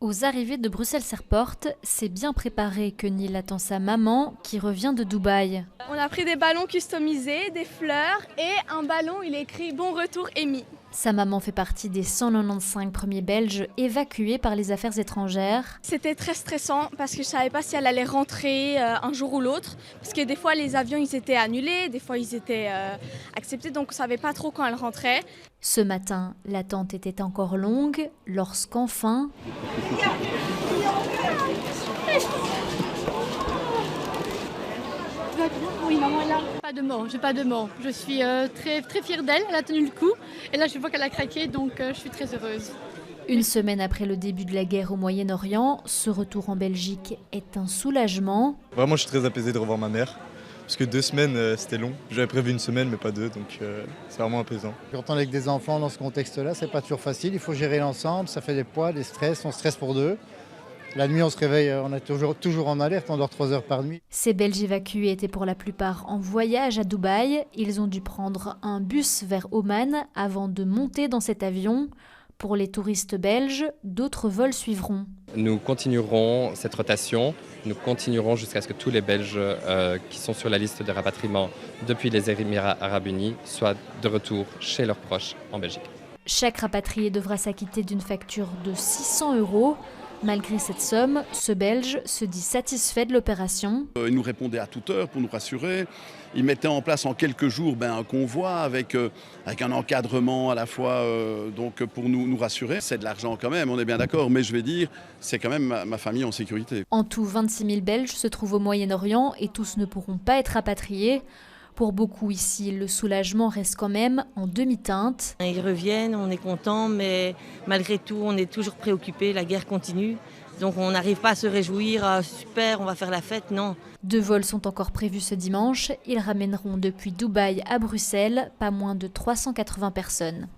Aux arrivées de Bruxelles Airport, c'est bien préparé que Neil attend sa maman qui revient de Dubaï. On a pris des ballons customisés, des fleurs et un ballon, il est écrit « Bon retour, Amy ». Sa maman fait partie des 195 premiers Belges évacués par les affaires étrangères. C'était très stressant parce que je ne savais pas si elle allait rentrer un jour ou l'autre. Parce que des fois, les avions ils étaient annulés, des fois, ils étaient acceptés, donc on ne savait pas trop quand elle rentrait. Ce matin, l'attente était encore longue lorsqu'enfin... Oui, maman est là. Pas de mots, j'ai pas de mots. Je suis très fière d'elle, elle a tenu le coup. Et là, je vois qu'elle a craqué, donc je suis très heureuse. Une semaine après le début de la guerre au Moyen-Orient, ce retour en Belgique est un soulagement. Vraiment, je suis très apaisé de revoir ma mère. Parce que 2 semaines, c'était long. J'avais prévu 1 semaine, mais pas 2, donc c'est vraiment apaisant. Quand on est avec des enfants dans ce contexte-là, c'est pas toujours facile. Il faut gérer l'ensemble, ça fait des poids, des stress, on stresse pour deux. La nuit, on se réveille, on est toujours en alerte, on dort 3 heures par nuit. Ces Belges évacués étaient pour la plupart en voyage à Dubaï. Ils ont dû prendre un bus vers Oman avant de monter dans cet avion. Pour les touristes belges, d'autres vols suivront. Nous continuerons cette rotation, nous continuerons jusqu'à ce que tous les Belges qui sont sur la liste de rapatriement depuis les Émirats arabes unis soient de retour chez leurs proches en Belgique. Chaque rapatrié devra s'acquitter d'une facture de 600 €. Malgré cette somme, ce Belge se dit satisfait de l'opération. Il nous répondait à toute heure pour nous rassurer. Il mettait en place en quelques jours un convoi avec un encadrement à la fois donc pour nous rassurer. C'est de l'argent quand même, on est bien d'accord, mais je vais dire, c'est quand même ma famille en sécurité. En tout, 26 000 Belges se trouvent au Moyen-Orient et tous ne pourront pas être rapatriés. Pour beaucoup ici, le soulagement reste quand même en demi-teinte. Ils reviennent, on est content, mais malgré tout, on est toujours préoccupé. La guerre continue, donc on n'arrive pas à se réjouir. Ah, super, on va faire la fête, non. 2 vols sont encore prévus ce dimanche. Ils ramèneront depuis Dubaï à Bruxelles pas moins de 380 personnes.